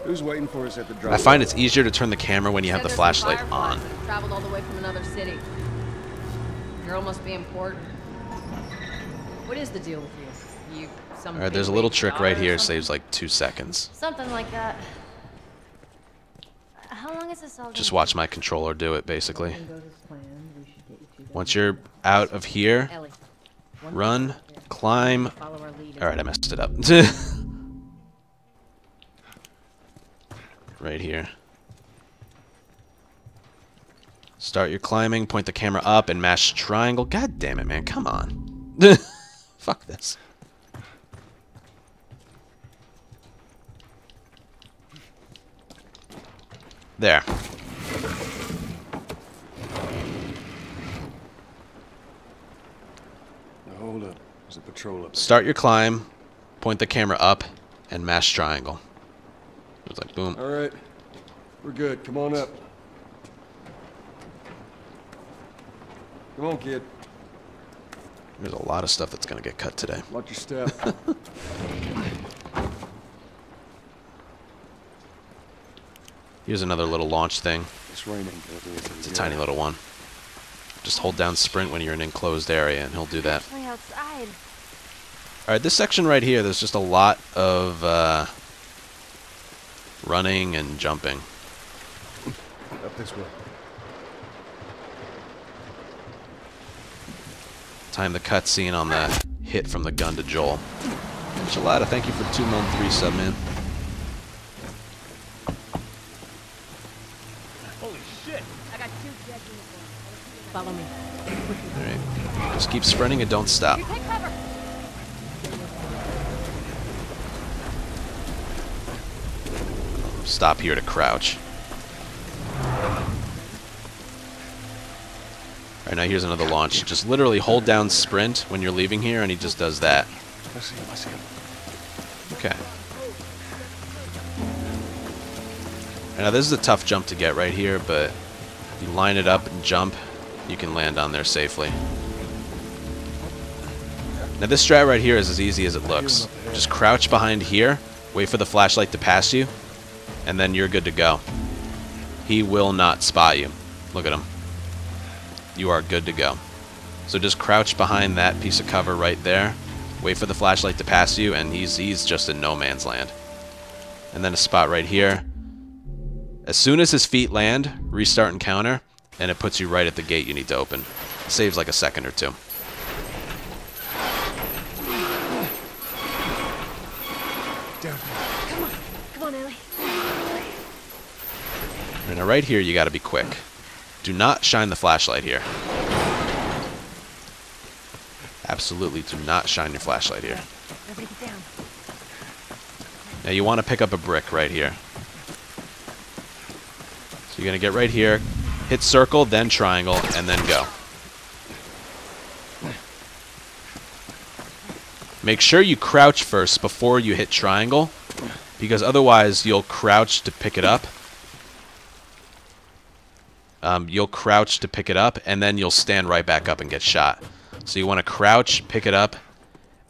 Who's waiting for us at the drop? I find it's easier to turn the camera when you have the flashlight on. Traveled all the way from another city. Girl must be important. What is the deal with you? You some Alright, there's a little trick right here, saves like 2 seconds. Something like that. How long is this all? Just watch my controller do it, basically. Once you're out of here, run, climb. Alright, I messed it up. Right here. Start your climbing, point the camera up, and mash triangle. God damn it, man. Come on. Fuck this. There. Now hold up. There's a patrol up. Start your climb, point the camera up, and mash triangle. It's like boom. All right. We're good. Come on up. Come on, kid. There's a lot of stuff that's gonna get cut today. Watch your step. Here's another little launch thing. It's raining. It's a tiny little one. Just hold down sprint when you're in an enclosed area, and he'll do that. Outside. Alright, this section right here, there's just a lot of running and jumping. Up this way. Time the cutscene on the hit from the gun to Joel. Enchilada, thank you for 2 month 3 sub, man. Holy shit! I got 2 jet uniforms. Follow me. Alright, just keep sprinting and don't stop. You take cover. Stop here to crouch. Alright, now here's another launch. Just literally hold down sprint when you're leaving here, and he just does that. I see him. I see him. Okay. Now this is a tough jump to get right here, but if you line it up and jump, you can land on there safely. Now this strat right here is as easy as it looks. Just crouch behind here, wait for the flashlight to pass you, and then you're good to go. He will not spot you. Look at him. You are good to go. So just crouch behind that piece of cover right there, wait for the flashlight to pass you, and he's just in no man's land. And then a spot right here. As soon as his feet land, restart encounter, and it puts you right at the gate you need to open. It saves like a second or two. Come on, Ellie. And now right here, you got to be quick. Do not shine the flashlight here. Absolutely do not shine your flashlight here. Everybody get down. Now you want to pick up a brick right here. So you're going to get right here, hit circle, then triangle, and then go. Make sure you crouch first before you hit triangle, because otherwise you'll crouch to pick it up. You'll crouch to pick it up, and then you'll stand right back up and get shot. So you want to crouch, pick it up,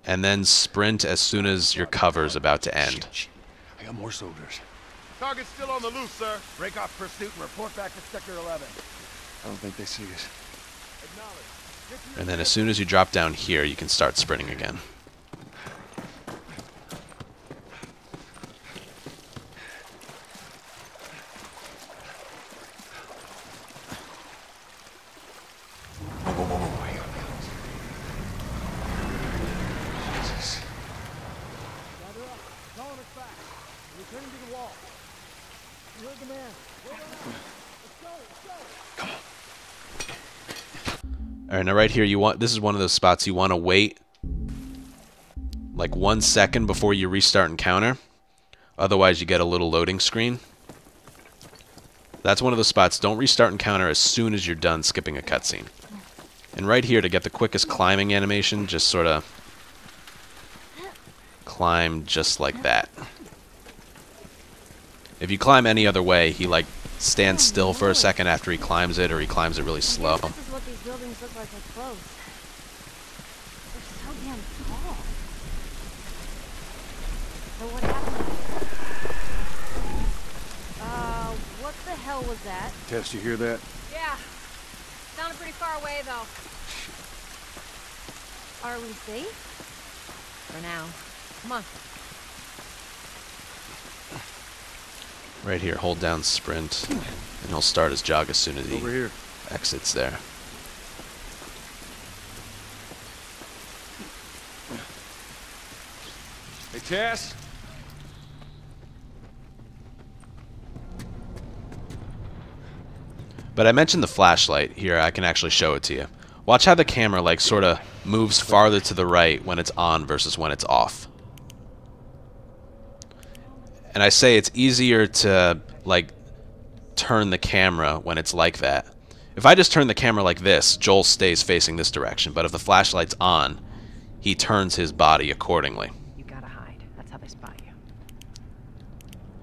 and then sprint as soon as your cover is about to end. I got more soldiers. Target's still on the loose, sir. Break off pursuit and report back to Sector 11. I don't think they see us. Acknowledge. And then as soon as you drop down here, you can start sprinting again. Jesus. Gather up. Calling us back. Returning to the wall. You heard the man. Hold on. Let's go. Alright, now right here, this is one of those spots you want to wait like 1 second before you restart encounter. Otherwise, you get a little loading screen. That's one of the spots. Don't restart encounter as soon as you're done skipping a cutscene. And right here, to get the quickest climbing animation, just sort of climb just like that. If you climb any other way, he like stands still for a second after he climbs it, or he climbs it really slow. This is what these buildings look like close. They're so damn tall. So what happened? was that? Tess, you hear that? Yeah. Sounded pretty far away, though. Are we safe? For now. Come on. Right here, hold down sprint, and he'll start his jog as soon as he Over here. exits there. Hey, Tess? But I mentioned the flashlight. Here, I can actually show it to you. Watch how the camera, like, sort of moves farther to the right when it's on versus when it's off. And I say it's easier to, like, turn the camera when it's like that. If I just turn the camera like this, Joel stays facing this direction. But if the flashlight's on, he turns his body accordingly. You gotta hide. That's how they spot you.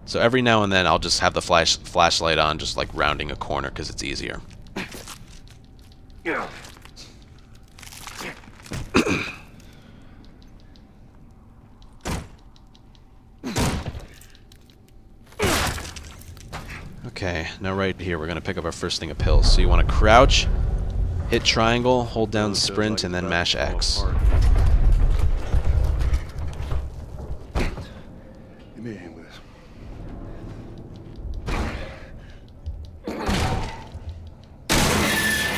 So every now and then, I'll just have the flashlight on, just like rounding a corner because it's easier. Okay, now right here, we're going to pick up our first thing of pills. So you want to crouch, hit triangle, hold down sprint, and then mash X. Give me a hand with this.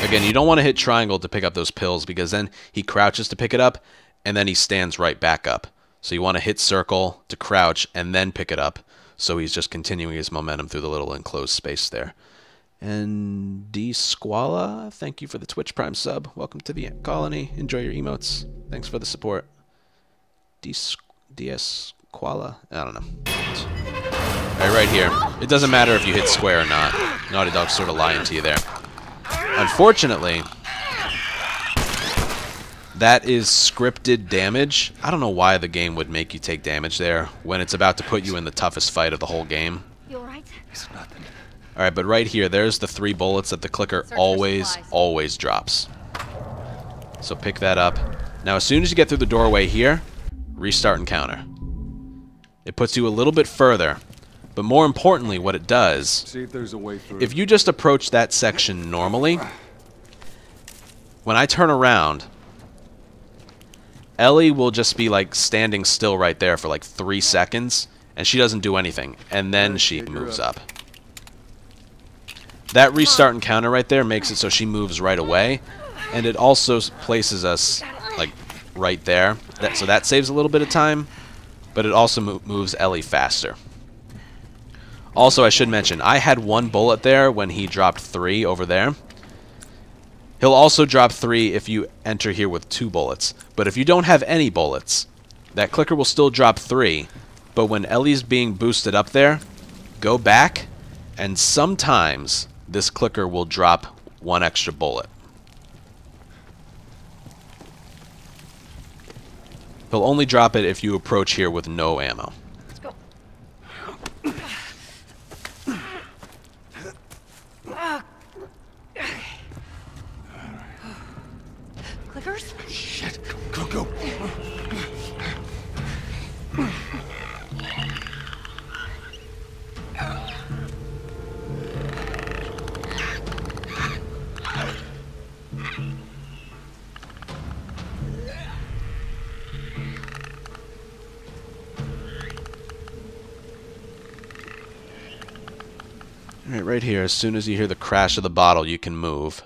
Again, you don't want to hit triangle to pick up those pills because then he crouches to pick it up, and then he stands right back up. So you want to hit circle to crouch and then pick it up. So he's just continuing his momentum through the little enclosed space there. And D Squala, thank you for the Twitch Prime sub. Welcome to the colony. Enjoy your emotes. Thanks for the support. DS Squala, I don't know. Alright, right here. It doesn't matter if you hit square or not. Naughty Dog's sort of lying to you there. Unfortunately, that is scripted damage. I don't know why the game would make you take damage there when it's about to put you in the toughest fight of the whole game. You alright? It's nothing. Alright, but right here, there's the 3 bullets that the clicker always drops. So pick that up. Now, as soon as you get through the doorway here, restart encounter. It puts you a little bit further, but more importantly, what it does, See if there's a way through. if you just approach that section normally, when I turn around, Ellie will just be like standing still right there for like 3 seconds, and she doesn't do anything, and then she moves up. That restart encounter right there makes it so she moves right away, and it also places us like right there. So that saves a little bit of time, but it also moves Ellie faster. Also, I should mention, I had 1 bullet there when he dropped 3 over there. He'll also drop 3 if you enter here with 2 bullets. But if you don't have any bullets, that clicker will still drop 3. But when Ellie's being boosted up there, go back, and sometimes this clicker will drop 1 extra bullet. He'll only drop it if you approach here with no ammo. Let's go. Clickers? Shit. Go. Alright, right here, as soon as you hear the crash of the bottle, you can move.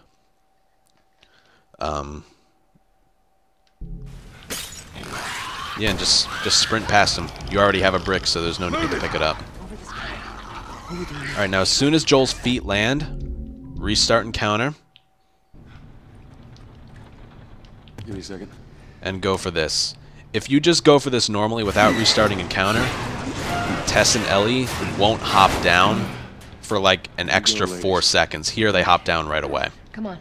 Yeah, and just sprint past him. You already have a brick, so there's no need to pick it up. Alright, now as soon as Joel's feet land, restart encounter. Give me a second. And go for this. If you just go for this normally without restarting encounter, Tess and Ellie won't hop down for like an extra 4 seconds. Here they hop down right away. Come on.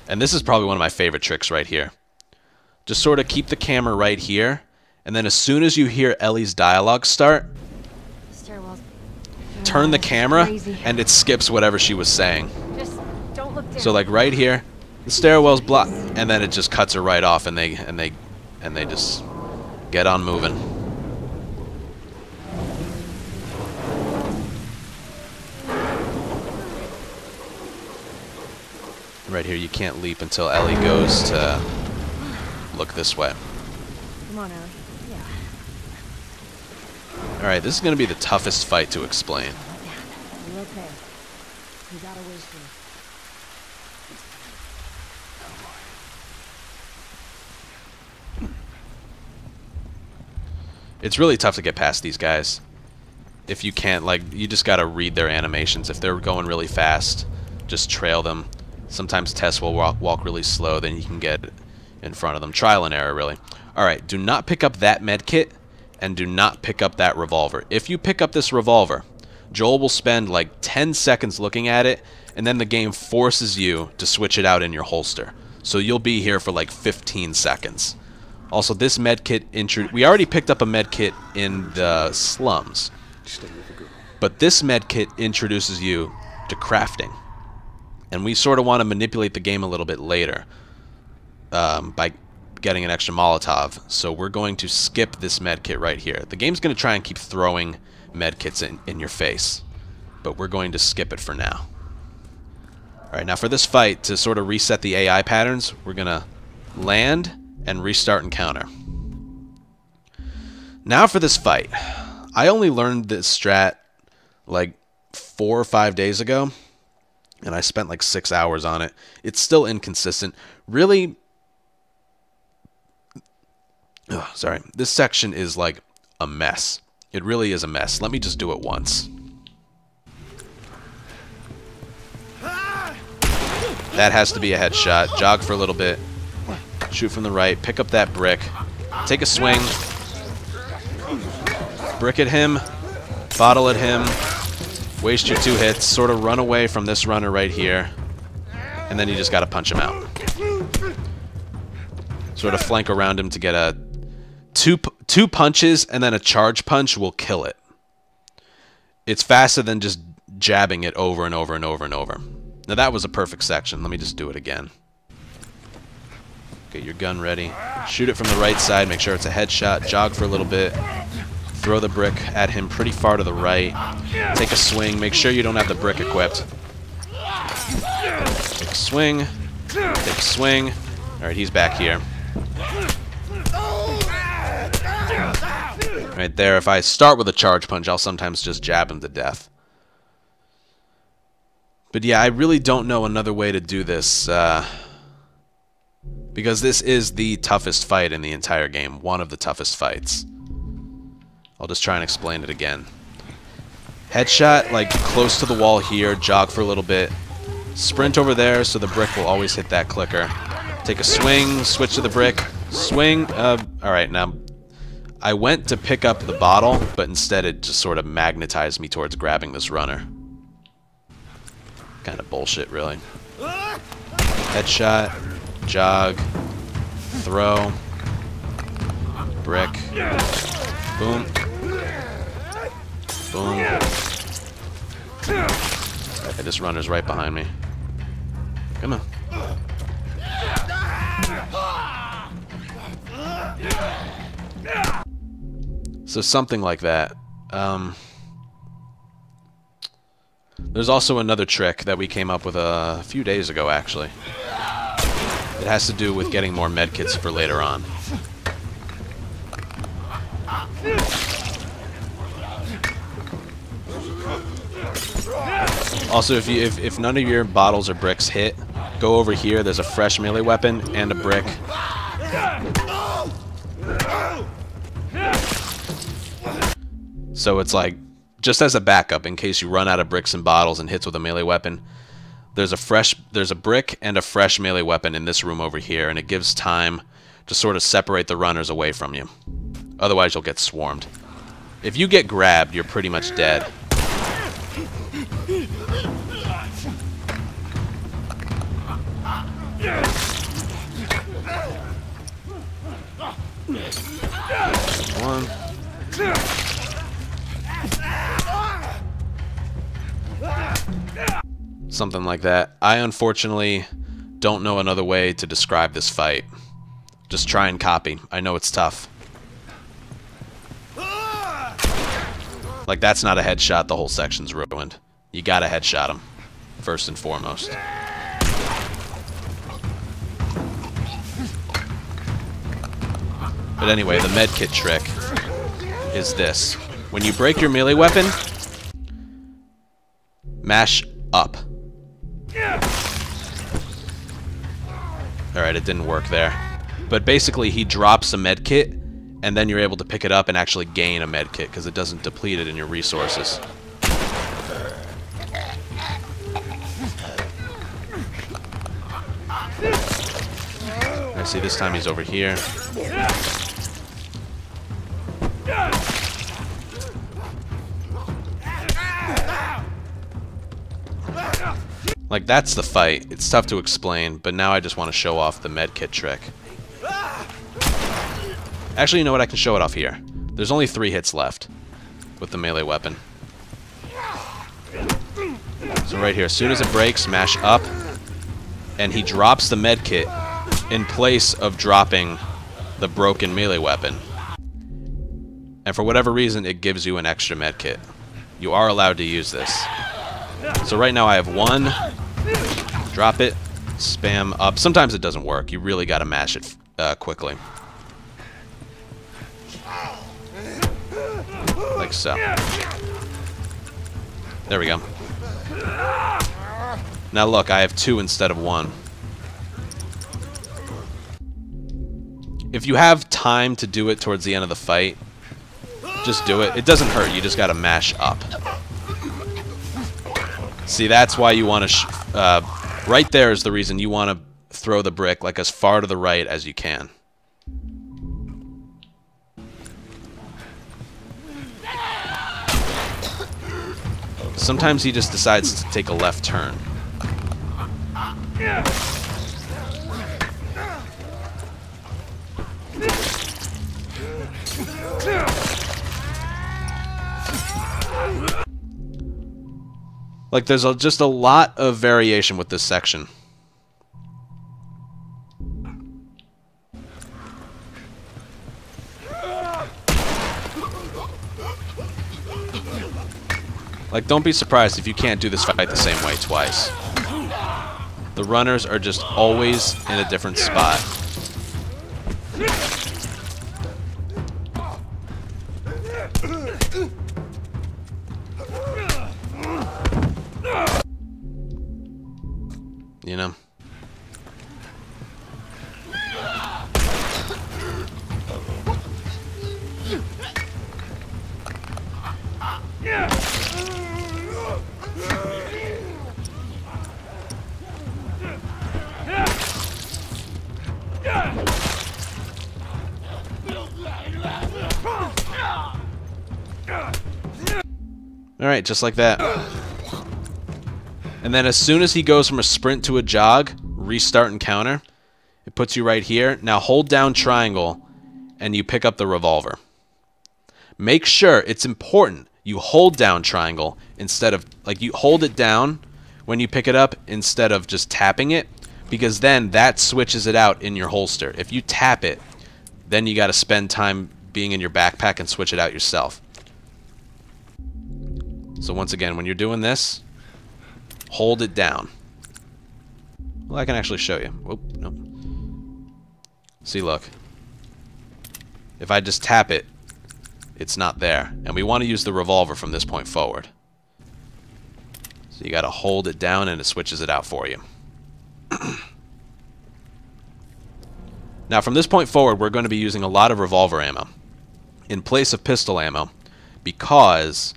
And this is probably one of my favorite tricks right here. Just sort of keep the camera right here, and then as soon as you hear Ellie's dialogue start, Stairwells. turn the camera, Crazy. and it skips whatever she was saying. Just don't look down. So like right here, the stairwell's blocked, and then it just cuts her right off, and they just get on moving. Right here, you can't leap until Ellie goes to look this way. Come on, Ellie. Yeah. Alright, this is going to be the toughest fight to explain. You're okay. You got a ways through. It's really tough to get past these guys. If you can't, like, you just gotta read their animations. If they're going really fast, just trail them. Sometimes Tess will walk really slow, then you can get in front of them. Trial and error, really. Alright, do not pick up that med kit, and do not pick up that revolver. If you pick up this revolver, Joel will spend like 10 seconds looking at it, and then the game forces you to switch it out in your holster. So you'll be here for like 15 seconds. Also, this medkit we already picked up a medkit in the slums, but this medkit introduces you to crafting, and we sort of want to manipulate the game a little bit later by getting an extra Molotov. So we're going to skip this medkit right here. The game's going to try and keep throwing medkits in your face, but we're going to skip it for now. All right, now for this fight, to sort of reset the AI patterns, we're going to land and restart encounter. Now for this fight. I only learned this strat like 4 or 5 days ago, and I spent like 6 hours on it. It's still inconsistent. Really, sorry. This section is like a mess. It really is a mess. Let me just do it once. That has to be a headshot. Jog for a little bit. Shoot from the right, pick up that brick, take a swing, brick at him, bottle at him, waste your 2 hits, sort of run away from this runner right here, and then you just gotta punch him out. Sort of flank around him to get a two punches, and then a charge punch will kill it. It's faster than just jabbing it over and over and over and over. Now that was a perfect section. Let me just do it again. Get your gun ready. Shoot it from the right side. Make sure it's a headshot. Jog for a little bit. Throw the brick at him pretty far to the right. Take a swing. Make sure you don't have the brick equipped. Take a swing. Take a swing. Alright, he's back here. Right there. If I start with a charge punch, I'll sometimes just jab him to death. But yeah, I really don't know another way to do this. Because this is the toughest fight in the entire game. One of the toughest fights. I'll just try and explain it again. Headshot, like, close to the wall here. Jog for a little bit. Sprint over there so the brick will always hit that clicker. Take a swing, switch to the brick. Swing. Alright, now, I went to pick up the bottle, but instead it just sort of magnetized me towards grabbing this runner. Kind of bullshit, really. Headshot. Jog, throw, brick, boom, boom. Okay, this runner's right behind me. Come on. So something like that. There's also another trick that we came up with a few days ago, actually. It has to do with getting more medkits for later on. Also, if none of your bottles or bricks hit, go over here. There's a fresh melee weapon and a brick. So it's like, just as a backup, in case you run out of bricks and bottles and hits with a melee weapon, there's a brick and a fresh melee weapon in this room over here, and it gives time to sort of separate the runners away from you. Otherwise, you'll get swarmed. If you get grabbed, you're pretty much dead. One. Something like that. I unfortunately don't know another way to describe this fight. Just try and copy. I know it's tough. Like, that's not a headshot, the whole section's ruined. You gotta headshot him, first and foremost. But anyway, the medkit trick is this. When you break your melee weapon, mash up. Alright, it didn't work there. But basically, he drops a medkit, and then you're able to pick it up and actually gain a medkit, because it doesn't deplete it in your resources. I see this time he's over here. Like, that's the fight. It's tough to explain, but now I just want to show off the medkit trick. Actually, you know what? I can show it off here. There's only 3 hits left with the melee weapon. So right here, as soon as it breaks, mash up, and he drops the medkit in place of dropping the broken melee weapon. And for whatever reason, it gives you an extra medkit. You are allowed to use this. So right now I have 1. Drop it, spam up. Sometimes it doesn't work. You really got to mash it quickly. Like so. There we go. Now look, I have 2 instead of 1. If you have time to do it towards the end of the fight, just do it. It doesn't hurt. You just got to mash up. See, that's why you want to... right there is the reason you want to throw the brick like as far to the right as you can. Sometimes he just decides to take a left turn. Like, there's just a lot of variation with this section. Like, don't be surprised if you can't do this fight the same way twice. The runners are just always in a different spot. You know? Alright, just like that. And then as soon as he goes from a sprint to a jog, restart and counter, it puts you right here. Now hold down triangle and you pick up the revolver. Make sure, it's important, you hold down triangle instead of, like, you hold it down when you pick it up instead of just tapping it, because then that switches it out in your holster. If you tap it, then you got to spend time being in your backpack and switch it out yourself. So once again, when you're doing this, hold it down. Well, I can actually show you. Whoop, nope. See, look. If I just tap it, it's not there. And we want to use the revolver from this point forward. So you got to hold it down and it switches it out for you. Now from this point forward, we're going to be using a lot of revolver ammo in place of pistol ammo, because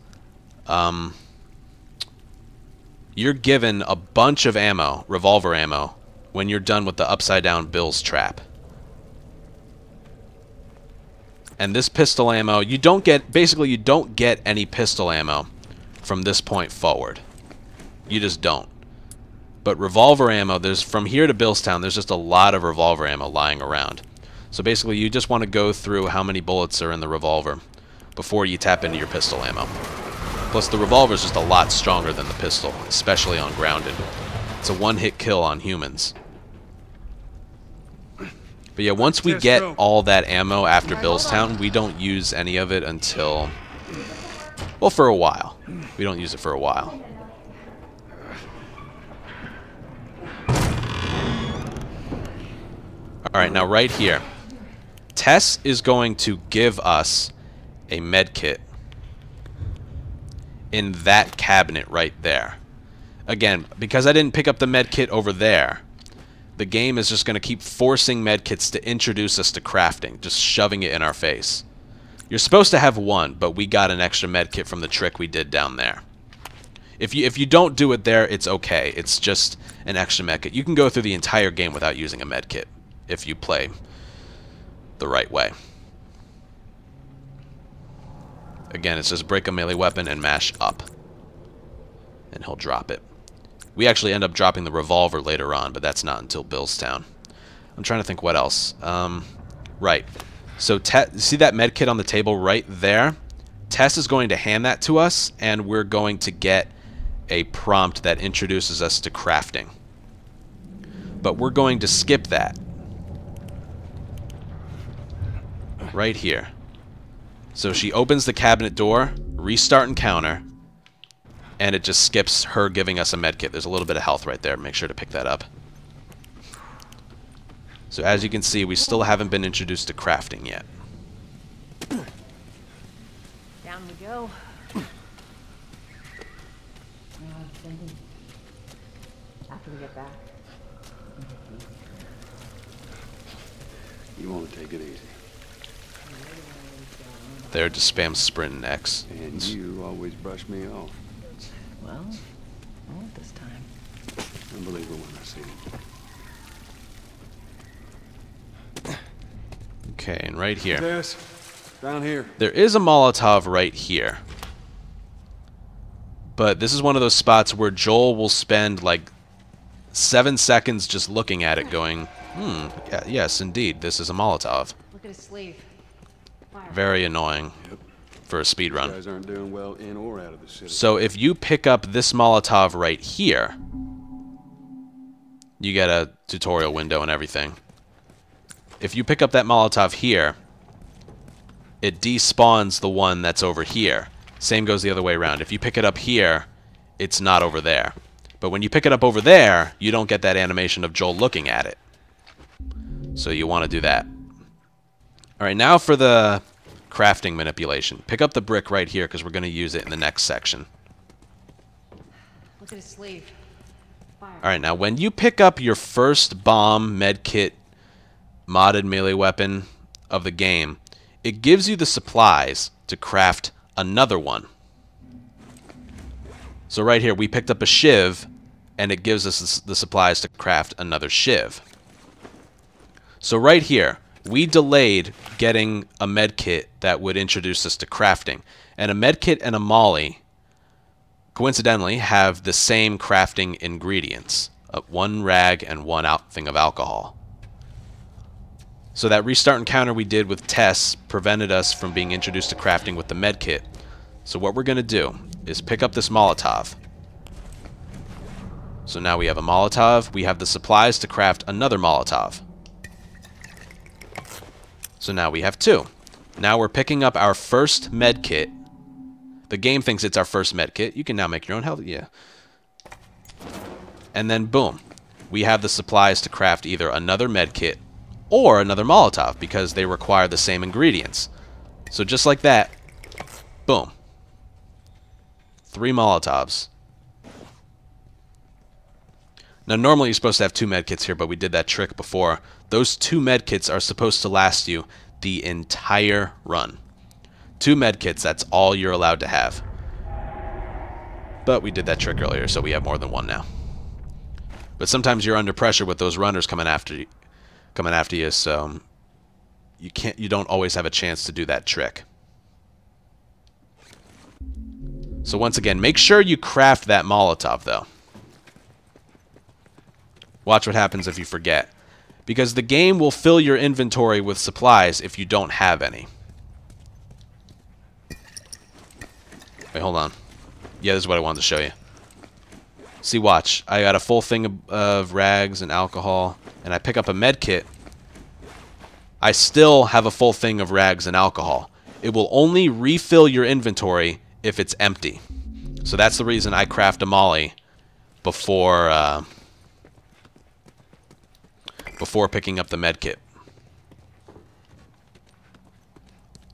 you're given a bunch of ammo, revolver ammo, when you're done with the upside down Bill's trap. And this pistol ammo, you don't get, basically you don't get any pistol ammo from this point forward. You just don't. But revolver ammo, there's, from here to Billstown, there's just a lot of revolver ammo lying around. So basically you just want to go through how many bullets are in the revolver before you tap into your pistol ammo. Plus the revolver is just a lot stronger than the pistol, especially on grounded. It's a one-hit kill on humans. But yeah, once we get all that ammo after Billstown, we don't use any of it until, well, for a while. We don't use it for a while. Alright, now right here. Tess is going to give us a med kit in that cabinet right there. Again, because I didn't pick up the med kit over there, the game is just going to keep forcing med kits to introduce us to crafting, just shoving it in our face. You're supposed to have one, but we got an extra med kit from the trick we did down there. If you don't do it there, it's okay. It's just an extra med kit. You can go through the entire game without using a med kit if you play the right way. Again, it's just break a melee weapon and mash up, and he'll drop it. We actually end up dropping the revolver later on, but that's not until Billstown. I'm trying to think what else. Right. So see that med kit on the table right there? Tess is going to hand that to us, and we're going to get a prompt that introduces us to crafting. But we're going to skip that. Right here. So she opens the cabinet door, restart encounter, and it just skips her giving us a medkit. There's a little bit of health right there. Make sure to pick that up. So as you can see, we still haven't been introduced to crafting yet. Down we go. After we get back. You want to take it easy. There to spam sprint X. And you always brush me off. Well, I won't this time. I believe it when I see it. Okay, and right here. Tess, down here. There is a Molotov right here. But this is one of those spots where Joel will spend like 7 seconds just looking at it going, yeah, yes, indeed, this is a Molotov. Look at his sleeve. Fire. Very annoying for a You speedrun. guys aren't doing well in or out of the city. So if you pick up this Molotov right here, you get a tutorial window and everything. If you pick up that Molotov here, it despawns the one that's over here. Same goes the other way around. If you pick it up here, it's not over there. But when you pick it up over there, you don't get that animation of Joel looking at it. So you want to do that. Alright, now for the crafting manipulation. Pick up the brick right here because we're going to use it in the next section. Look at his sleeve. Fire. Alright, now when you pick up your first bomb, medkit, modded melee weapon of the game, it gives you the supplies to craft another one. So right here, we picked up a shiv, and it gives us the supplies to craft another shiv. So right here, we delayed getting a medkit that would introduce us to crafting. And a medkit and a molly, coincidentally, have the same crafting ingredients. One rag and one thing of alcohol. So that restart encounter we did with Tess prevented us from being introduced to crafting with the medkit. So what we're going to do is pick up this Molotov. So now we have a Molotov. We have the supplies to craft another Molotov. So now we have two. Now we're picking up our first medkit. The game thinks it's our first medkit. You can now make your own health. Yeah. And then boom. We have the supplies to craft either another medkit or another Molotov because they require the same ingredients. So just like that, boom. 3 Molotovs. Now normally you're supposed to have 2 medkits here, but we did that trick before. Those 2 medkits are supposed to last you the entire run. 2 medkits, that's all you're allowed to have. But we did that trick earlier, so we have more than 1 now. But sometimes you're under pressure with those runners coming after you, so you don't always have a chance to do that trick. So once again, make sure you craft that Molotov though. Watch what happens if you forget. Because the game will fill your inventory with supplies if you don't have any. Wait, hold on. Yeah, this is what I wanted to show you. See, watch. I got a full thing of rags and alcohol, and I pick up a med kit. I still have a full thing of rags and alcohol. It will only refill your inventory if it's empty. So that's the reason I craft a molly before picking up the med kit.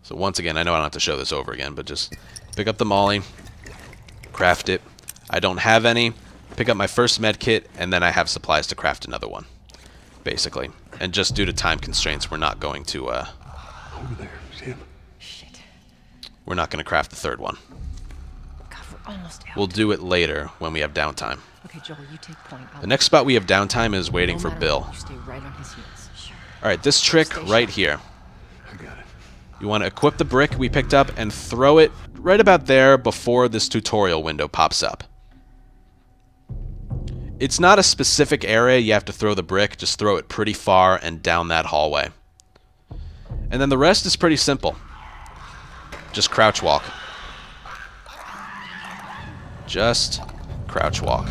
So once again, I know I don't have to show this over again, but just pick up the molly, craft it. I don't have any. Pick up my first med kit, and then I have supplies to craft another one, basically. And just due to time constraints, we're not going to Over there, Sam. Shit. we're not going to craft the third one. God, we're almost out. We'll do it later when we have downtime. Okay, Joel, you take point. The next spot we have downtime is waiting for Bill. You stay right on his heels. Sure. All right, this trick right here. I got it. You want to equip the brick we picked up and throw it right about there before this tutorial window pops up. It's not a specific area you have to throw the brick, just throw it pretty far and down that hallway. And then the rest is pretty simple. Just crouch walk. Just crouch walk.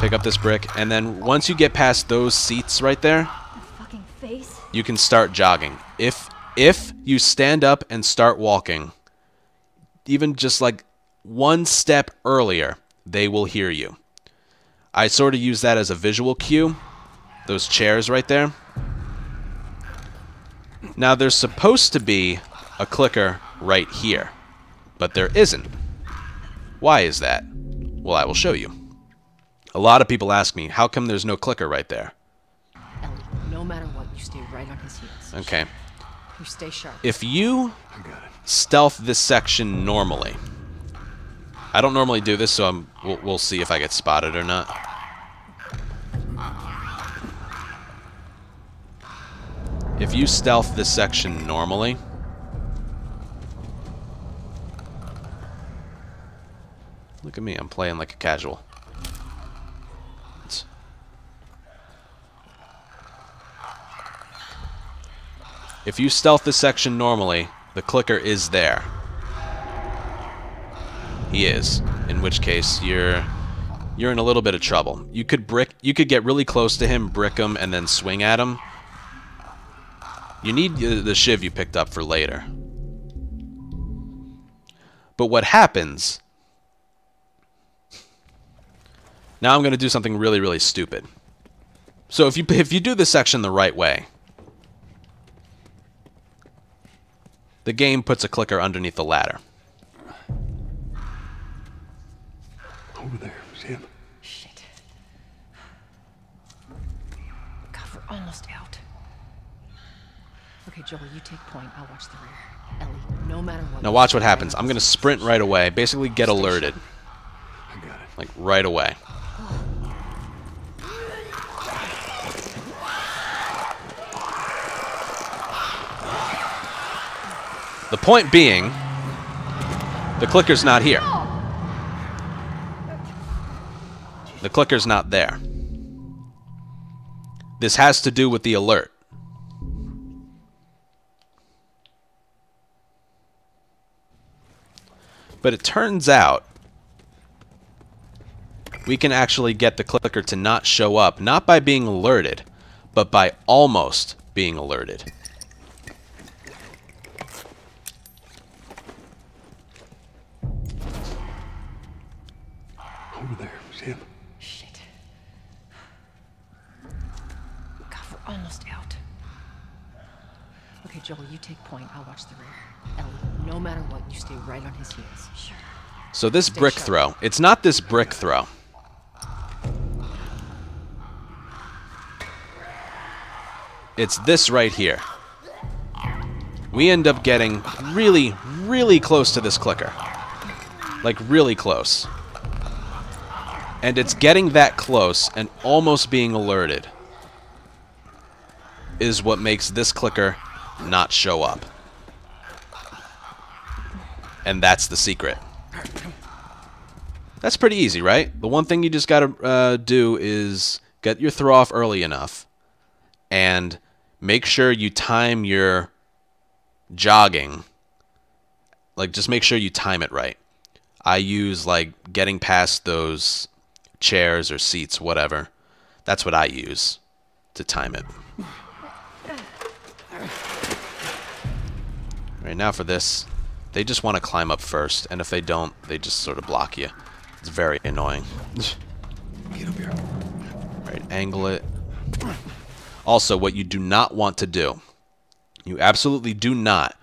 Pick up this brick, and then once you get past those seats right there, Fucking face. you can start jogging. If you stand up and start walking, even just like one step earlier, they will hear you. I sort of use that as a visual cue. Those chairs right there. Now there's supposed to be a clicker right here, but there isn't. Why is that? Well, I will show you. A lot of people ask me, how come there's no clicker right there? Ellie, no matter what, you stay right on his heels. Okay. You stay sharp. If you I got it. stealth this section normally, I don't normally do this, so we'll see if I get spotted or not. If you stealth this section normally, look at me, I'm playing like a casual. If you stealth this section normally, the clicker is there. He is, in which case you're in a little bit of trouble. You could get really close to him, brick him, and then swing at him. You need the shiv you picked up for later. But what happens... Now I'm going to do something really, really stupid. So if you do this section the right way, the game puts a clicker underneath the ladder. Over there, Sam. Shit. God, we're almost out. Okay, Joel, you take point. I'll watch the rear. Ellie, no matter what. Now watch what happens. I'm going to sprint right away. Basically get alerted. I got it. Like right away. The point being, the clicker's not here. The clicker's not there. This has to do with the alert. But it turns out we can actually get the clicker to not show up, not by being alerted, but by almost being alerted. Over there, Sam. Shit. God, we're almost out. Okay, Joel, you take point. I'll watch the rear. Ellie, no matter what, you stay right on his heels. Sure. So this brick throw, it's not this brick throw. It's this right here. We end up getting really, really close to this clicker. Like really close. And it's getting that close and almost being alerted is what makes this clicker not show up. And that's the secret. That's pretty easy, right? The one thing you just gotta do is get your throw off early enough and make sure you time your jogging. Like, just make sure you time it right. I use, like, getting past those chairs or seats, whatever. That's what I use to time it. Right now for this, they just want to climb up first, and if they don't, they just sort of block you. It's very annoying. Get up here. Right, angle it. Also, what you do not want to do You absolutely do not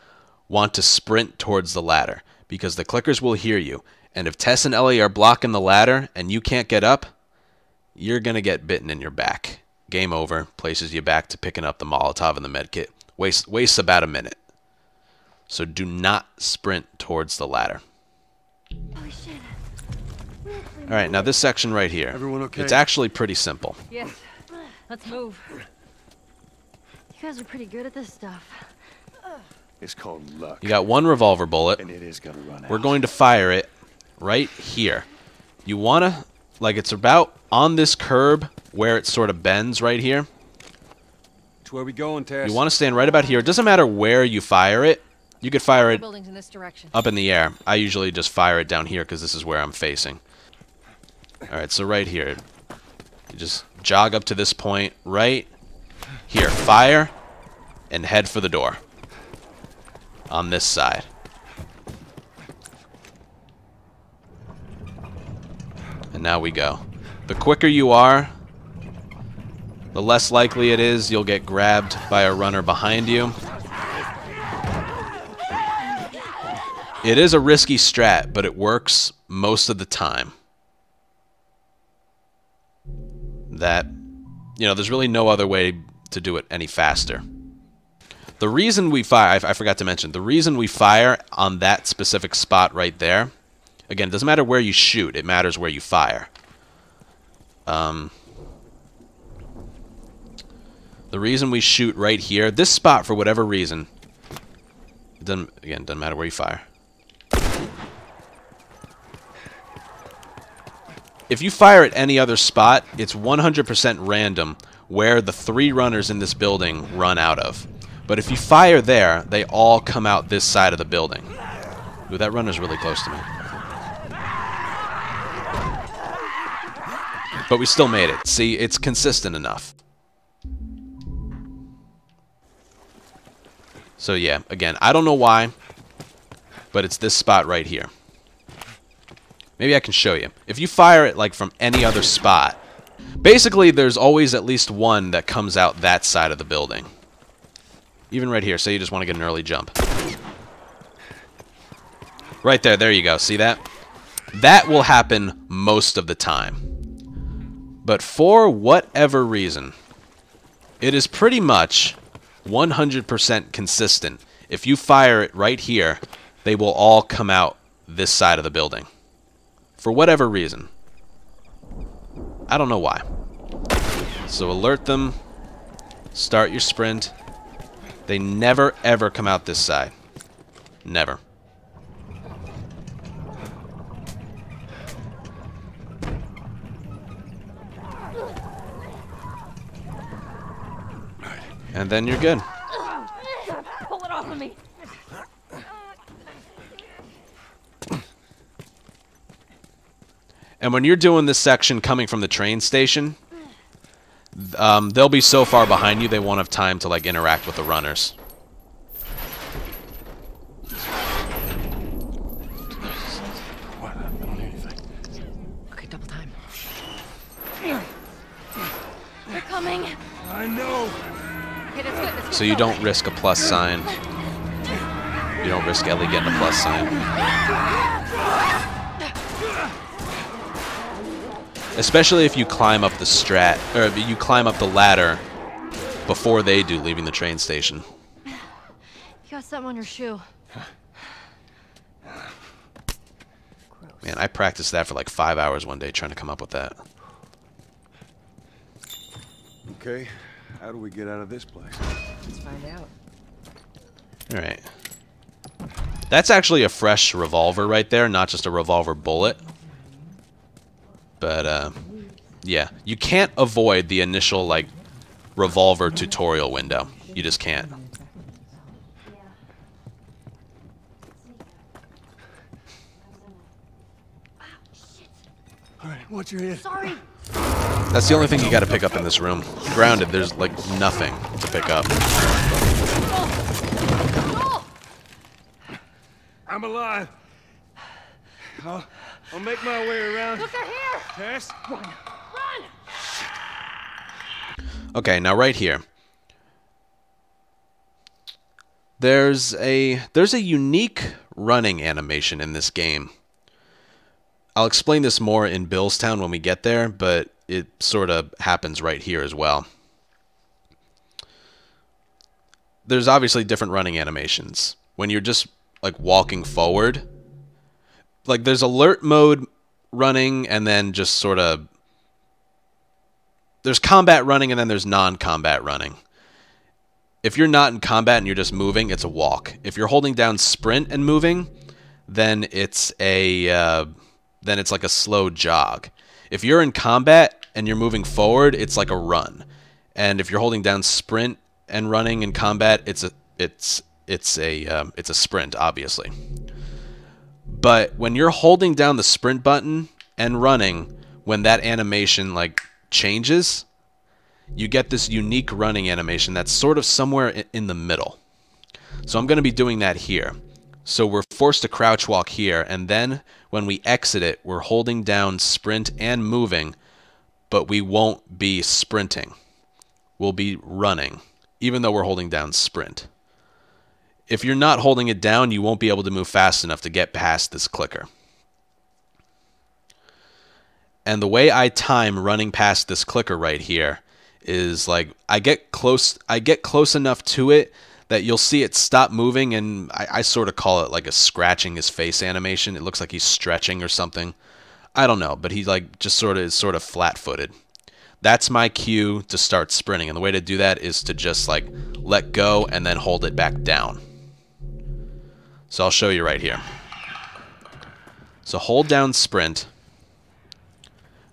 want to sprint towards the ladder because the clickers will hear you. And if Tess and Ellie are blocking the ladder and you can't get up, you're going to get bitten in your back. Game over. Places you back to picking up the Molotov and the medkit. Wastes about a minute. So do not sprint towards the ladder. Oh shit. All right, now this section right here. Everyone okay? It's actually pretty simple. Yes. Let's move. You guys are pretty good at this stuff. It's called luck. You got one revolver bullet. And it is gonna run out. We're going to fire it right here. You want to, like, it's about on this curb where it sort of bends right here. It's where we going, Tess? You want to stand right about here. It doesn't matter where you fire it. You could fire it Buildings in this direction. up in the air. I usually just fire it down here because this is where I'm facing. All right, so right here. You just jog up to this point right here. Fire and head for the door. On this side. And now we go. The quicker you are, the less likely it is you'll get grabbed by a runner behind you. It is a risky strat, but it works most of the time. That, you know, there's really no other way to do it any faster. The reason we fire, I forgot to mention, the reason we fire on that specific spot right there, again, it doesn't matter where you shoot, it matters where you fire. The reason we shoot right here, this spot for whatever reason, it doesn't matter where you fire. If you fire at any other spot, it's 100% random where the 3 runners in this building run out of. But if you fire there, they all come out this side of the building. Ooh, that runner's really close to me. But we still made it. See, it's consistent enough. So yeah, again, I don't know why, but it's this spot right here. Maybe I can show you. If you fire it like from any other spot, basically there's always at least one that comes out that side of the building. Even right here, say you just want to get an early jump. Right there, there you go. See that? That will happen most of the time. But for whatever reason, it is pretty much 100% consistent. If you fire it right here, they will all come out this side of the building. For whatever reason. I don't know why. So alert them. Start your sprint. They never, ever come out this side. Never. And then you're good. Pull it off of me. And when you're doing this section coming from the train station, they'll be so far behind you they won't have time to like interact with the runners. What? I don't hear anything. Okay, double time. They're coming. I know. Okay, that's good. That's good. So you don't risk a plus sign. You don't risk Ellie getting a plus sign. Especially if you climb up the strat, or you climb up the ladder before they do, leaving the train station. You got something on your shoe. Man, I practiced that for like 5 hours one day trying to come up with that. Okay, how do we get out of this place? Let's find out. Alright. That's actually a fresh revolver right there, not just a revolver bullet. But, yeah. You can't avoid the initial, like, revolver tutorial window. You just can't. Alright, watch your head. Sorry. That's the only thing you gotta pick up in this room. Grounded, there's, like, nothing to pick up. I'm alive. I'll make my way around. Look, they're here. Tess? Run. Okay, now right here. There's a unique running animation in this game. I'll explain this more in Billstown when we get there, but it sort of happens right here as well. There's obviously different running animations. When you're just like walking forward, like there's alert mode running, and then just sort of there's combat running, and then there's non-combat running. If you're not in combat and you're just moving, it's a walk. If you're holding down sprint and moving, then it's like a slow jog. If you're in combat and you're moving forward, it's like a run. And if you're holding down sprint and running in combat, it's a sprint, obviously. But when you're holding down the sprint button and running, when that animation like changes, you get this unique running animation that's sort of somewhere in the middle. So I'm going to be doing that here. So we're forced to crouch walk here, and then when we exit it, we're holding down sprint and moving, but we won't be sprinting. We'll be running, even though we're holding down sprint. If you're not holding it down, you won't be able to move fast enough to get past this clicker. And the way I time running past this clicker right here is like I get close enough to it that you'll see it stop moving, and I sort of call it like a scratching his face animation. It looks like he's stretching or something. I don't know, but he like just is sort of flat-footed. That's my cue to start sprinting, and the way to do that is to just like let go and then hold it back down. So I'll show you right here. So hold down sprint.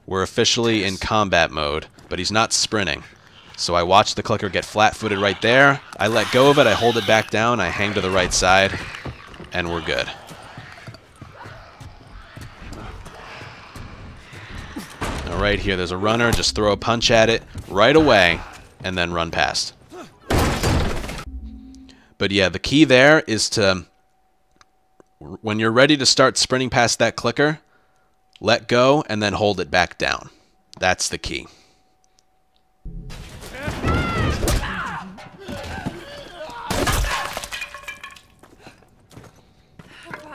We're officially in combat mode, but he's not sprinting. So I watch the clicker get flat-footed right there. I let go of it, I hold it back down, I hang to the right side, and we're good. Now right here, there's a runner, just throw a punch at it right away, and then run past. But yeah, the key there is to, when you're ready to start sprinting past that clicker, let go and then hold it back down. That's the key.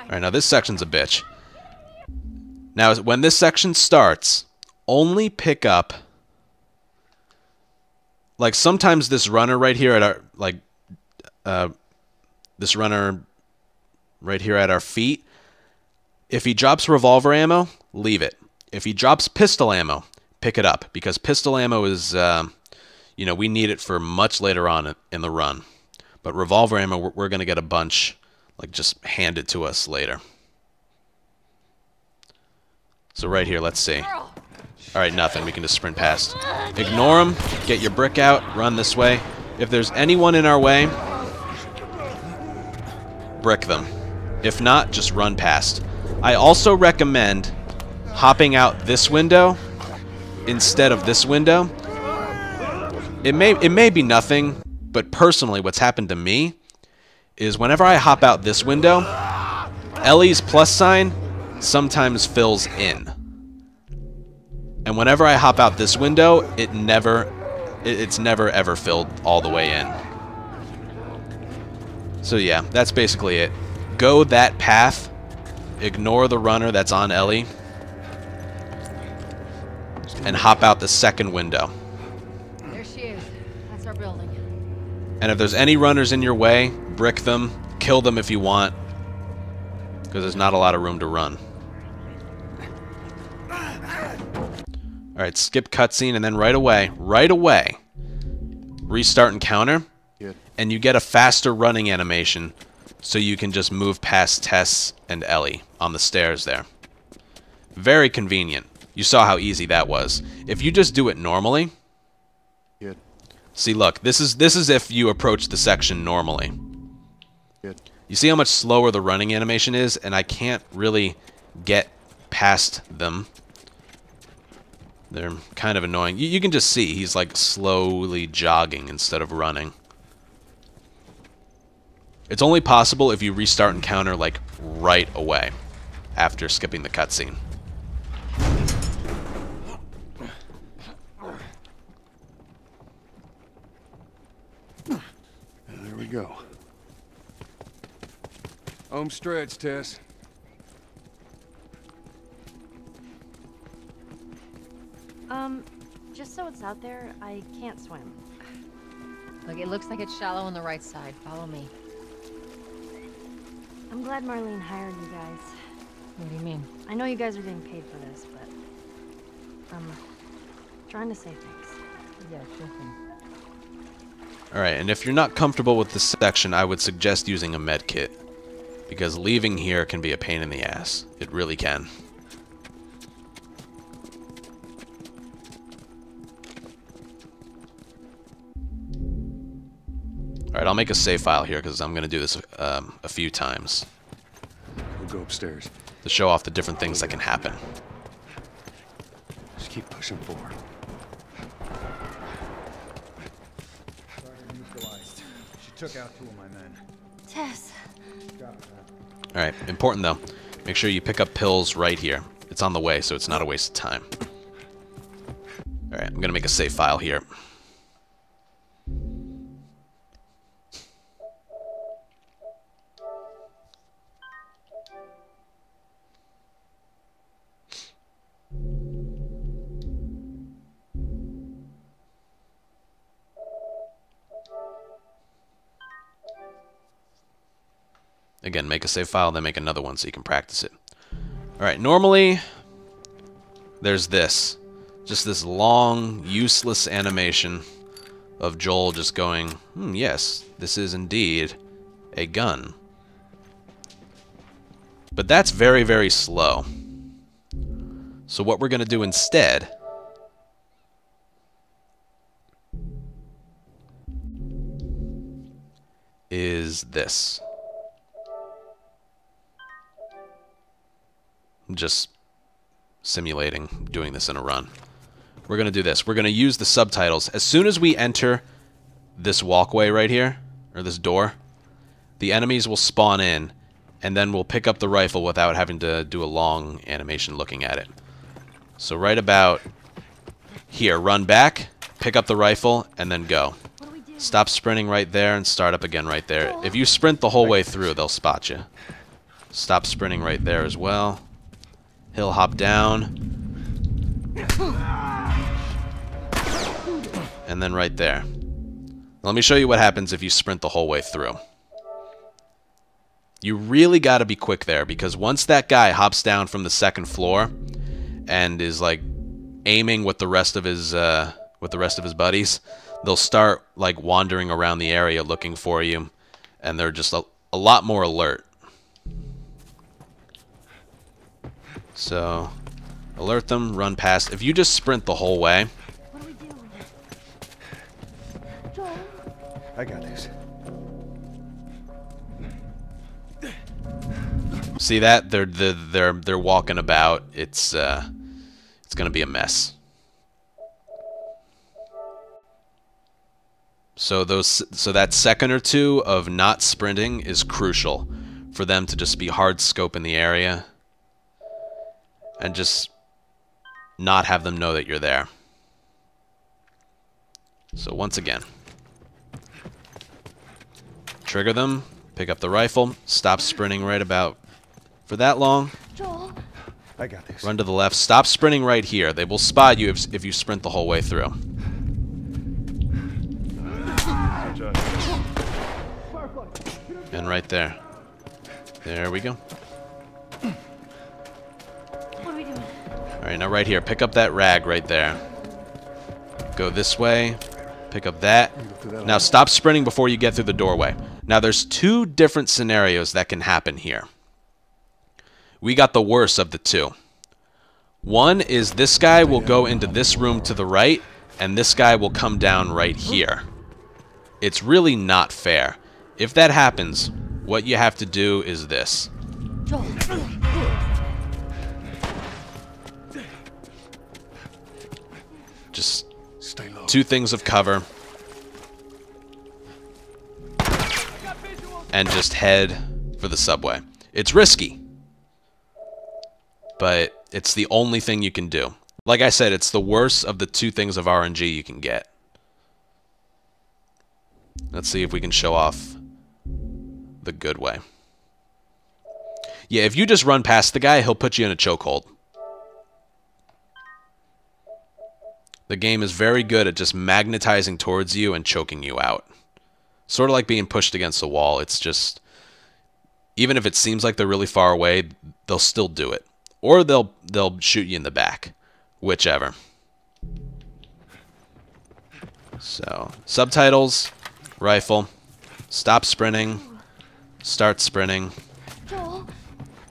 Alright, now this section's a bitch. Now, when this section starts, only pick up... Like, sometimes this runner right here at our... Like, this runner right here at our feet, if he drops revolver ammo, leave it. If he drops pistol ammo, pick it up. Because pistol ammo is, you know, we need it for much later on in the run. But revolver ammo, we're going to get a bunch... like just handed to us later. So right here, let's see. Alright, nothing. We can just sprint past. Ignore them. Get your brick out. Run this way. If there's anyone in our way, brick them. If not, just run past. I also recommend hopping out this window instead of this window. It may be nothing, but personally what's happened to me is whenever I hop out this window, Ellie's plus sign sometimes fills in. And whenever I hop out this window, it's never ever filled all the way in. So yeah, that's basically it. Go that path, ignore the runner that's on Ellie, and hop out the second window. There she is. That's our building. And if there's any runners in your way, brick them, kill them if you want, because there's not a lot of room to run. Alright, skip cutscene, and then right away, restart encounter, and you get a faster running animation, so you can just move past Tess and Ellie on the stairs there. Very convenient. You saw how easy that was. If you just do it normally... See, look, this is if you approach the section normally. You see how much slower the running animation is, and I can't really get past them. They're kind of annoying. You can just see he's like slowly jogging instead of running. It's only possible if you restart encounter like right away after skipping the cutscene. There we go. Home stretch, Tess. Just so it's out there, I can't swim. Look, it looks like it's shallow on the right side. Follow me. I'm glad Marlene hired you guys. What do you mean? I know you guys are getting paid for this, but I'm trying to save things. Yeah, sure thing. Alright, and if you're not comfortable with this section, I would suggest using a med kit. Because leaving here can be a pain in the ass. It really can. Alright, I'll make a save file here because I'm going to do this a few times. We'll go upstairs. To show off the different things that can happen. Just keep pushing forward. Neutralized. She took out 2 of my men. Tess. Alright, important though. Make sure you pick up pills right here. It's on the way, so it's not a waste of time. Alright, I'm going to make a save file here. Again, make a save file, then make another one so you can practice it. Alright, normally, there's this. Just this long, useless animation of Joel just going, yes, this is indeed a gun. But that's very, very slow. So what we're going to do instead is this. Just simulating doing this in a run. We're going to do this. We're going to use the subtitles. As soon as we enter this walkway right here, or this door, the enemies will spawn in, and then we'll pick up the rifle without having to do a long animation looking at it. So right about here, run back, pick up the rifle, and then go. Stop sprinting right there and start up again right there. If you sprint the whole way through, they'll spot you. Stop sprinting right there as well. He'll hop down. And then right there. Let me show you what happens if you sprint the whole way through. You really got to be quick there, because once that guy hops down from the second floor and is like aiming with the rest of his buddies, they'll start like wandering around the area looking for you, and they're just a lot more alert. So, alert them, run past. If you just sprint the whole way... What do we do? Joel? I got this. See that? They're walking about. It's gonna be a mess. So that second or two of not sprinting is crucial for them to just be hard scoping the area. And just not have them know that you're there. So once again, trigger them, pick up the rifle, stop sprinting right about for that long. Joel? I got this. Run to the left, stop sprinting right here. They will spot you if you sprint the whole way through. And right there. There we go. Alright, now right here, pick up that rag right there. Go this way, pick up that. Now stop sprinting before you get through the doorway. Now there's 2 different scenarios that can happen here. We got the worst of the 2. One is this guy will go into this room to the right, and this guy will come down right here. It's really not fair. If that happens, what you have to do is this. Joel. Just Stay low. 2 things of cover. And just head for the subway. It's risky. But it's the only thing you can do. Like I said, it's the worst of the 2 things of RNG you can get. Let's see if we can show off the good way. Yeah, if you just run past the guy, he'll put you in a chokehold. The game is very good at just magnetizing towards you and choking you out. Sort of like being pushed against a wall. It's just, even if it seems like they're really far away, they'll still do it. Or they'll shoot you in the back. Whichever. So, subtitles, rifle, stop sprinting, start sprinting. Joel.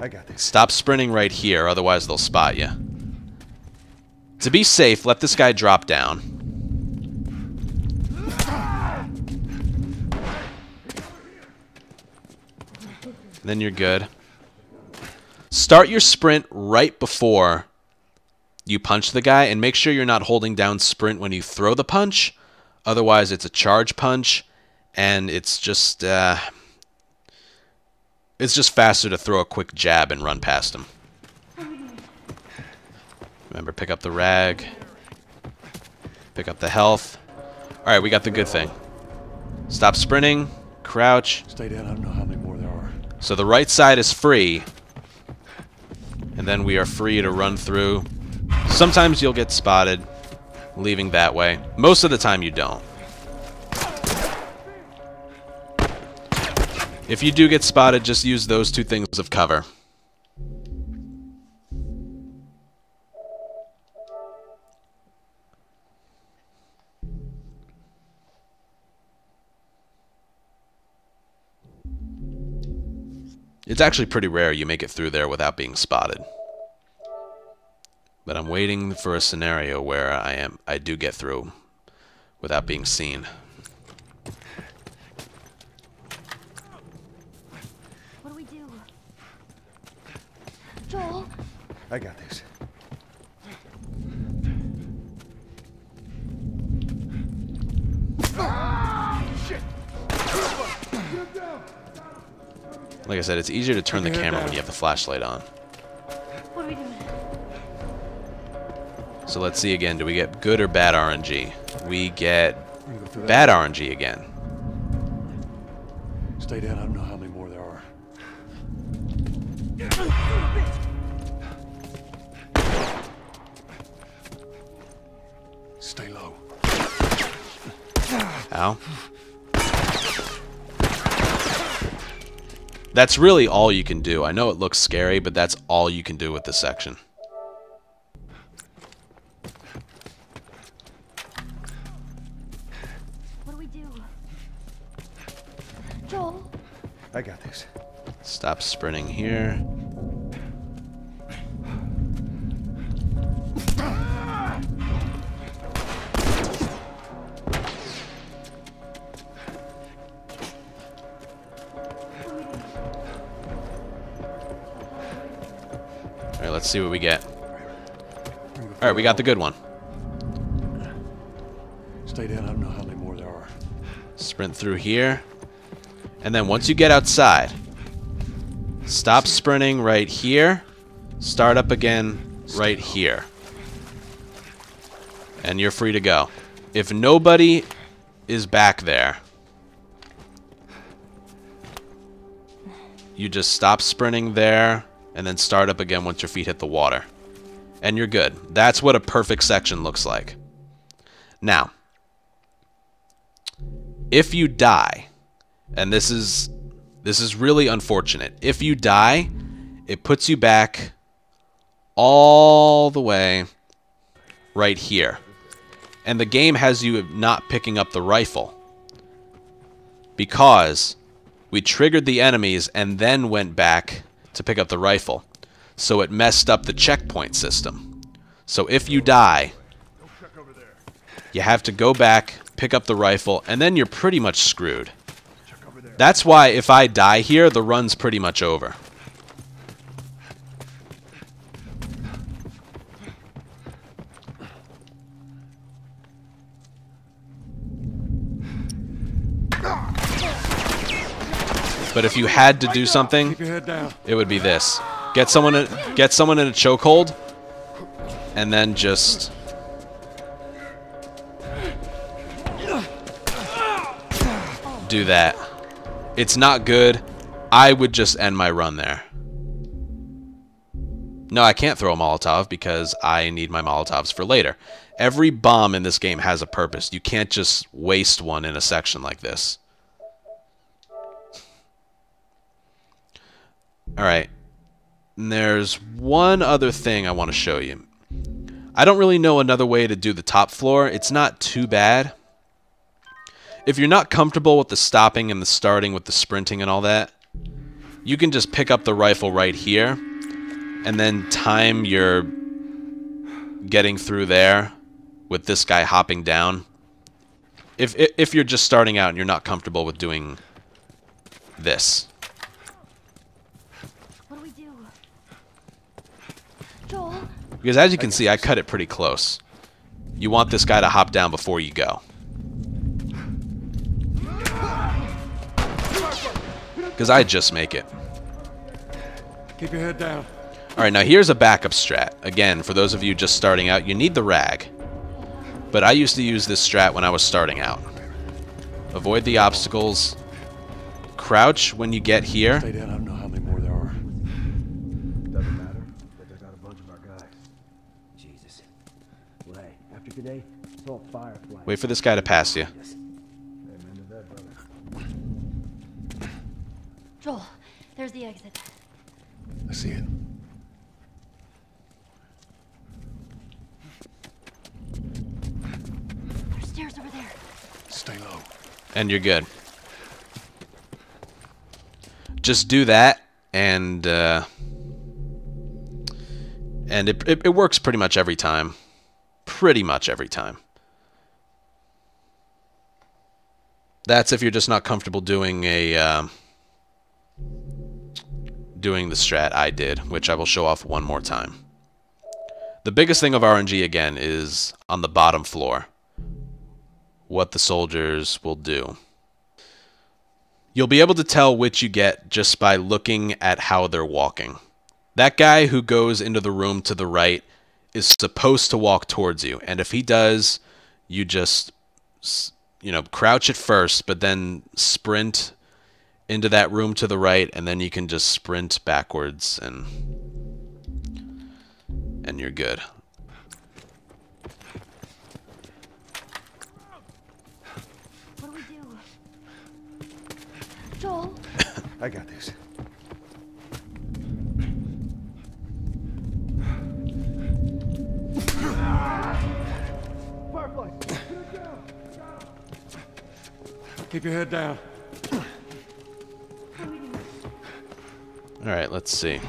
I got this. Stop sprinting right here, otherwise they'll spot you. To be safe, let this guy drop down. Then you're good. Start your sprint right before you punch the guy, and make sure you're not holding down sprint when you throw the punch. Otherwise, it's a charge punch, and it's just faster to throw a quick jab and run past him. Remember, pick up the rag. Pick up the health. Alright, we got the good thing. Stop sprinting. Crouch. Stay down. I don't know how many more there are. So the right side is free. And then we are free to run through. Sometimes you'll get spotted leaving that way. Most of the time you don't. If you do get spotted, just use those two things of cover. It's actually pretty rare you make it through there without being spotted. But I'm waiting for a scenario where I do get through without being seen. What do we do? Joel. I got this. Like I said, it's easier to turn the camera when you have the flashlight on. What are we doing? So let's see again. Do we get good or bad RNG? We get bad RNG again. Stay down. I don't know how many more there are. Stay low. Ow. That's really all you can do. I know it looks scary, but that's all you can do with this section. What do we do? Joel. I got this. Stop sprinting here. Alright, let's see what we get. Alright, we got the good one. Stay down. I don't know how many more there are. Sprint through here. And then once you get outside, stop sprinting right here. Start up again right here. And you're free to go. If nobody is back there, you just stop sprinting there and then start up again once your feet hit the water. And you're good. That's what a perfect section looks like. Now, if you die, and this is really unfortunate. If you die, it puts you back all the way right here. And the game has you not picking up the rifle because we triggered the enemies and then went back to pick up the rifle. So it messed up the checkpoint system. So if you die, you have to go back, pick up the rifle, and then you're pretty much screwed. That's why if I die here, the run's pretty much over. But if you had to do something, it would be this. Get someone in a chokehold, and then just do that. It's not good. I would just end my run there. No, I can't throw a Molotov because I need my Molotovs for later. Every bomb in this game has a purpose. You can't just waste one in a section like this. Alright. There's one other thing I want to show you. I don't really know another way to do the top floor. It's not too bad. If you're not comfortable with the stopping and the starting with the sprinting and all that, you can just pick up the rifle right here and then time your getting through there with this guy hopping down. If you're just starting out and you're not comfortable with doing this. What do we do? Joel? Because as you can see, I cut it pretty close. You want this guy to hop down before you go. Because I just make it. Keep your head down. Alright, now here's a backup strat. Again, for those of you just starting out, you need the rag. But I used to use this strat when I was starting out. Avoid the obstacles. Crouch when you get here. Stay down. I don't know how many more there are. Doesn't matter. They got a bunch of our guys. Jesus. Well, hey, after today, it's all Firefly. Wait for this guy to pass you. Amen to that, brother. Joel, there's the exit. I see it. There's stairs over there. Stay low. And you're good. Just do that, and it works pretty much every time. Pretty much every time. That's if you're just not comfortable doing a doing the strat I did, which I will show off one more time. The biggest thing of RNG, again, is on the bottom floor. What the soldiers will do. You'll be able to tell which you get just by looking at how they're walking. That guy who goes into the room to the right is supposed to walk towards you, and if he does, you just, you know, crouch at first, but then sprint into that room to the right, and then you can just sprint backwards, and you're good. What do we do? Joel? I got this. Firefly! Get it down! Keep your head down. Alright, let's see.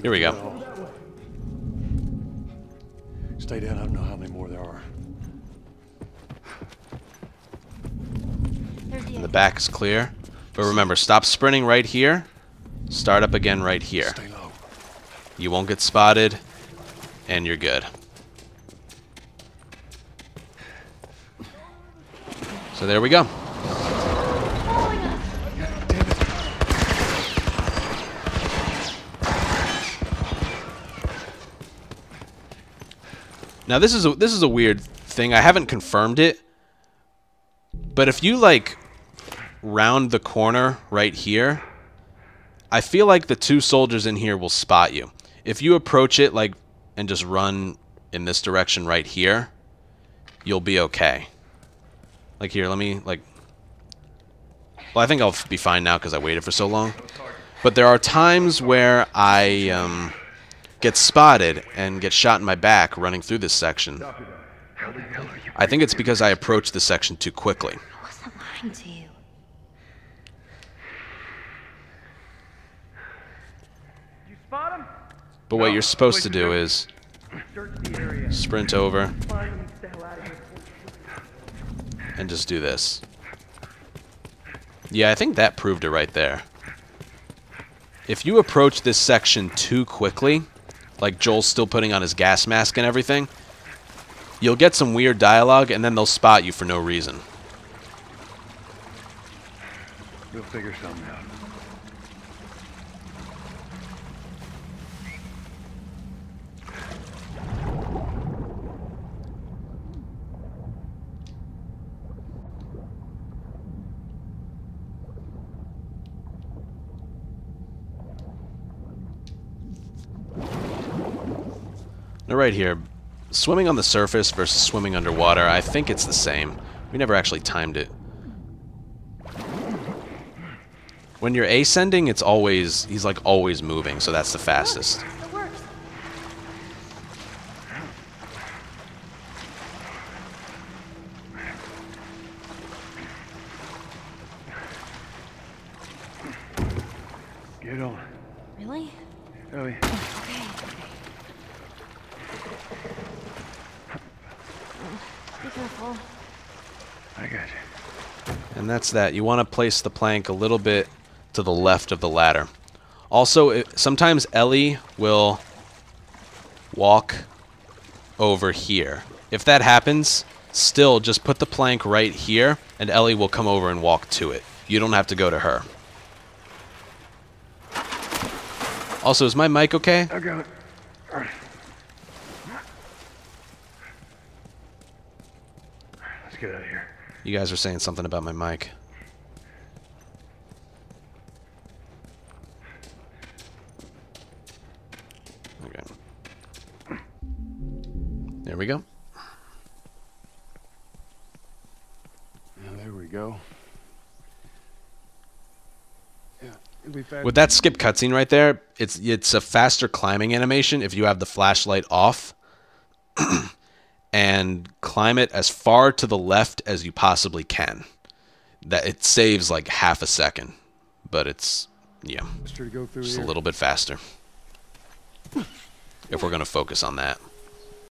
Here we go. Stay down. I don't know how many more there are. There's the The exit. back is clear. But remember, stop sprinting right here. Start up again right here. Stay low. You won't get spotted, and you're good. So there we go. Following us. Now this is a weird thing. I haven't confirmed it, but if you like round the corner right here, I feel like the two soldiers in here will spot you. If you approach it like and just run in this direction right here, you'll be okay. Like here, let me like. Well, I think I'll be fine now because I waited for so long. But there are times where I get spotted and get shot in my back running through this section. I think it's because I approached this section too quickly. I wasn't lying to you. You spot him? But what you're supposed to do is Search the area. sprint over Find him and stay out of here. and just do this. Yeah, I think that proved it right there. If you approach this section too quickly, like Joel's still putting on his gas mask and everything, you'll get some weird dialogue and then they'll spot you for no reason. We'll figure something out. Now right here, swimming on the surface versus swimming underwater, I think it's the same. We never actually timed it. When you're ascending, it's always, he's like always moving, so that's the fastest. It works. Get on. Really? Ellie. Okay. Be careful. I got you. And that's that. You want to place the plank a little bit to the left of the ladder. Also, sometimes Ellie will walk over here. If that happens, still just put the plank right here, and Ellie will come over and walk to it. You don't have to go to her. Also, is my mic okay? I got it. Let's get out of here. You guys are saying something about my mic. Okay. There we go. Now, there we go. Yeah, it'll be fast. With that skip cutscene right there, it's a faster climbing animation if you have the flashlight off. And climb it as far to the left as you possibly can. That it saves like half a second, but it's To go through just here. a little bit faster. If we're gonna focus on that.